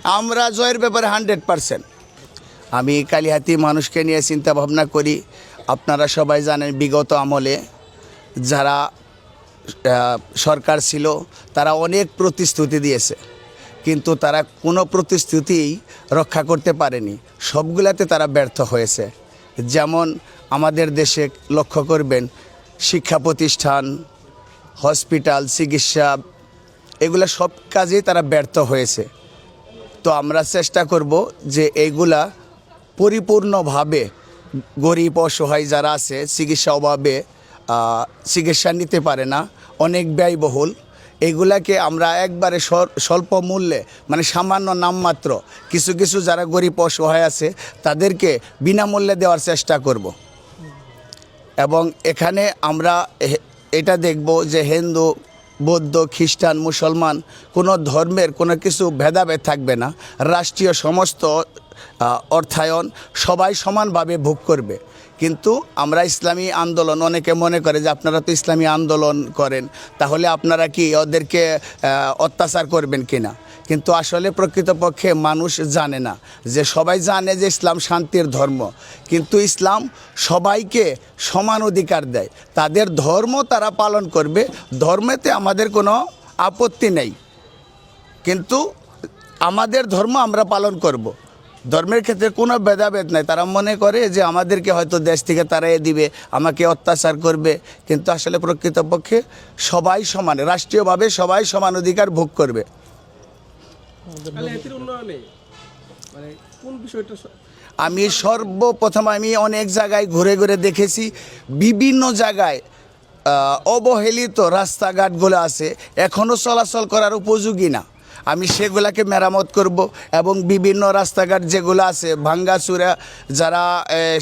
আমরা জয়ের ব্যাপারে 100%। আমি কালিহাতি মানুষকে নিয়ে চিন্তা ভাবনা করি। আপনারা সবাই জানেন বিগত আমলে যারা সরকার ছিল তারা অনেক প্রতিশ্রুতি দিয়েছে, কিন্তু তারা কোনো প্রতিশ্রুতিই রক্ষা করতে পারেনি। সবগুলাতে তারা ব্যর্থ হয়েছে। যেমন আমাদের দেশে লক্ষ্য করবেন, শিক্ষা প্রতিষ্ঠান, হসপিটাল, চিকিৎসা, এগুলা সব কাজেই তারা ব্যর্থ হয়েছে। তো আমরা চেষ্টা করব যে এইগুলা পরিপূর্ণভাবে গরিব অসহায় যারা আছে চিকিৎসা অভাবে চিকিৎসা নিতে পারে না, অনেক ব্যয়বহুল, এগুলাকে আমরা একবারে স্বল্প মূল্যে, মানে সামান্য নামমাত্র কিছু কিছু যারা গরিব অসহায় আছে তাদেরকে বিনামূল্যে দেওয়ার চেষ্টা করব। এবং এখানে আমরা এটা দেখব যে হিন্দু, বৌদ্ধ, খ্রিস্টান, মুসলমান কোনো ধর্মের কোনো কিছু ভেদাভেদ থাকবে না। রাষ্ট্রীয় সমস্ত অর্থায়ন সবাই সমানভাবে ভোগ করবে। কিন্তু আমরা ইসলামী আন্দোলন, অনেকে মনে করে যে আপনারা তো ইসলামী আন্দোলন করেন, তাহলে আপনারা কি ওদেরকে অত্যাচার করবেন কিনা। কিন্তু আসলে প্রকৃতপক্ষে মানুষ জানে না যে, সবাই জানে যে ইসলাম শান্তির ধর্ম, কিন্তু ইসলাম সবাইকে সমান অধিকার দেয়। তাদের ধর্ম তারা পালন করবে, ধর্মেতে আমাদের কোনো আপত্তি নেই, কিন্তু আমাদের ধর্ম আমরা পালন করব। ধর্মের ক্ষেত্রে কোনো ভেদাভেদ নাই। তারা মনে করে যে আমাদেরকে হয়তো দেশ থেকে তাড়িয়ে দিবে, আমাকে অত্যাচার করবে, কিন্তু আসলে প্রকৃতপক্ষে সবাই সমান, রাষ্ট্রীয়ভাবে সবাই সমান অধিকার ভোগ করবে। আমি সর্বপ্রথম অনেক জায়গায় ঘুরে ঘুরে দেখেছি, বিভিন্ন জায়গায় অবহেলিত রাস্তাঘাটগুলো আছে, এখনও চলাচল করার উপযোগী না। আমি সেগুলাকে মেরামত করব এবং বিভিন্ন রাস্তাঘাট যেগুলো আছে ভাঙ্গাচুরা, যারা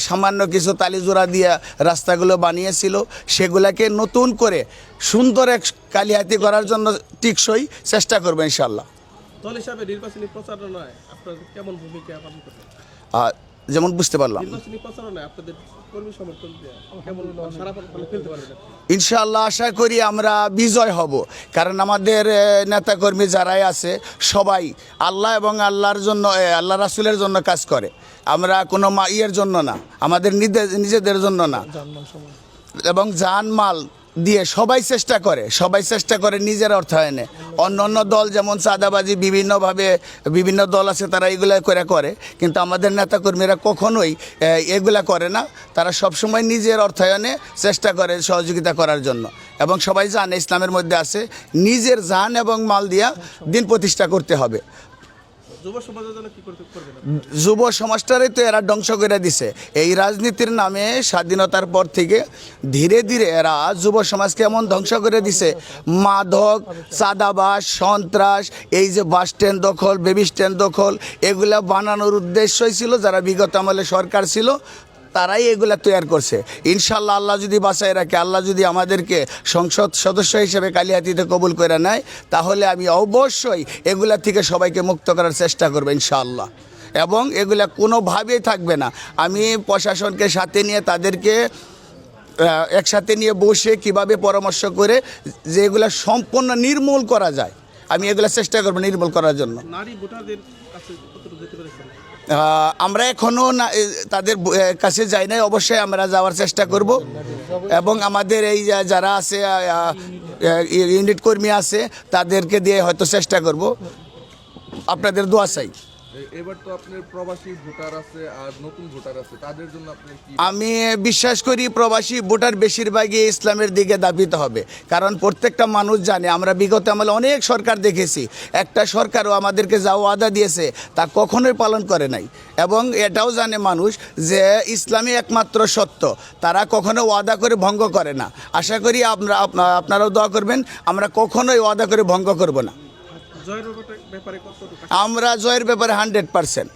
সামান্য কিছু তালিজোড়া দিয়ে রাস্তাগুলো বানিয়েছিল, সেগুলাকে নতুন করে সুন্দর এক কালিহাতি করার জন্য টিকসই চেষ্টা করবো ইনশাল্লাহ। দল হিসাবে নির্বাচনী প্রচারণায় আপনার কেমন ভূমিকা পালন করবেন? যেমন বুঝতে পারলাম, ইনশাআল্লাহ আশা করি আমরা বিজয় হব, কারণ আমাদের নেতাকর্মী যারাই আছে সবাই আল্লাহ এবং আল্লাহর জন্য, আল্লাহ রাসূলের জন্য কাজ করে। আমরা কোনো ইয়ের জন্য না, আমাদের নিজেদের জন্য না, এবং জানমাল দিয়ে সবাই চেষ্টা করে নিজের অর্থায়নে। অন্য অন্য দল যেমন চাঁদাবাজি বিভিন্নভাবে, বিভিন্ন দল আছে তারা এগুলা করে, কিন্তু আমাদের নেতাকর্মীরা কখনোই এগুলা করে না। তারা সবসময় নিজের অর্থায়নে চেষ্টা করে সহযোগিতা করার জন্য। এবং সবাই জানে ইসলামের মধ্যে আছে নিজের জান এবং মাল দিয়া দিন প্রতিষ্ঠা করতে হবে। যুব সমাজটারে তো এরা ধ্বংস করে দিছে। এই রাজনীতির নামে স্বাধীনতার পর থেকে ধীরে ধীরে এরা যুব সমাজকে এমন ধ্বংস করে দিছে, মাদক, চাঁদাবাজ, সন্ত্রাস, এই যে বাস স্ট্যান্ড দখল, বেবি স্ট্যান্ড দখল, এগুলা বানানোর উদ্দেশ্যই ছিল যারা বিগত আমলে সরকার ছিল তারাই এগুলা তৈরি করছে। ইনশাল্লাহ আল্লাহ যদি বাঁচায় রাখে, আল্লাহ যদি আমাদেরকে সংসদ সদস্য হিসেবে কালিহাতিতে কবুল করে নেয়, তাহলে আমি অবশ্যই এগুলা থেকে সবাইকে মুক্ত করার চেষ্টা করবো ইনশাআল্লাহ। এবং এগুলা কোনোভাবেই থাকবে না। আমি প্রশাসনকে সাথে নিয়ে তাদেরকে একসাথে নিয়ে বসে কিভাবে পরামর্শ করে যে এগুলা সম্পূর্ণ নির্মূল করা যায়, আমি এগুলা চেষ্টা করবো নির্মূল করার জন্য। নারী ভোটারদের কাছে কতটুকু যেতে পেরেছেন? আমরা এখনও তাদের কাছে যাই নাই, অবশ্যই আমরা যাওয়ার চেষ্টা করব। এবং আমাদের এই যারা আছে ইউনিট কর্মী আছে তাদেরকে দিয়ে হয়তো চেষ্টা করব। আপনাদের দোয়া চাই। এবার তো আপনার প্রবাসী ভোটার আছে আর নতুন ভোটার আছে, তাদের জন্য আপনি কি? আমি বিশ্বাস করি প্রবাসী ভোটার বেশিরভাগই ইসলামের দিকে ধাবিত হবে, কারণ প্রত্যেকটা মানুষ জানে আমরা বিগত আমলে অনেক সরকার দেখেছি, একটা সরকারও আমাদেরকে যা ওয়াদা দিয়েছে তা কখনোই পালন করে নাই। এবং এটাও জানে মানুষ যে ইসলামই একমাত্র সত্য, তারা কখনো ওয়াদা করে ভঙ্গ করে না। আশা করি আপনারাও দোয়া করবেন, আমরা কখনোই ওয়াদা করে ভঙ্গ করব না। জয়ের ব্যাপারে আমরা জয়ের ব্যাপারে 100%।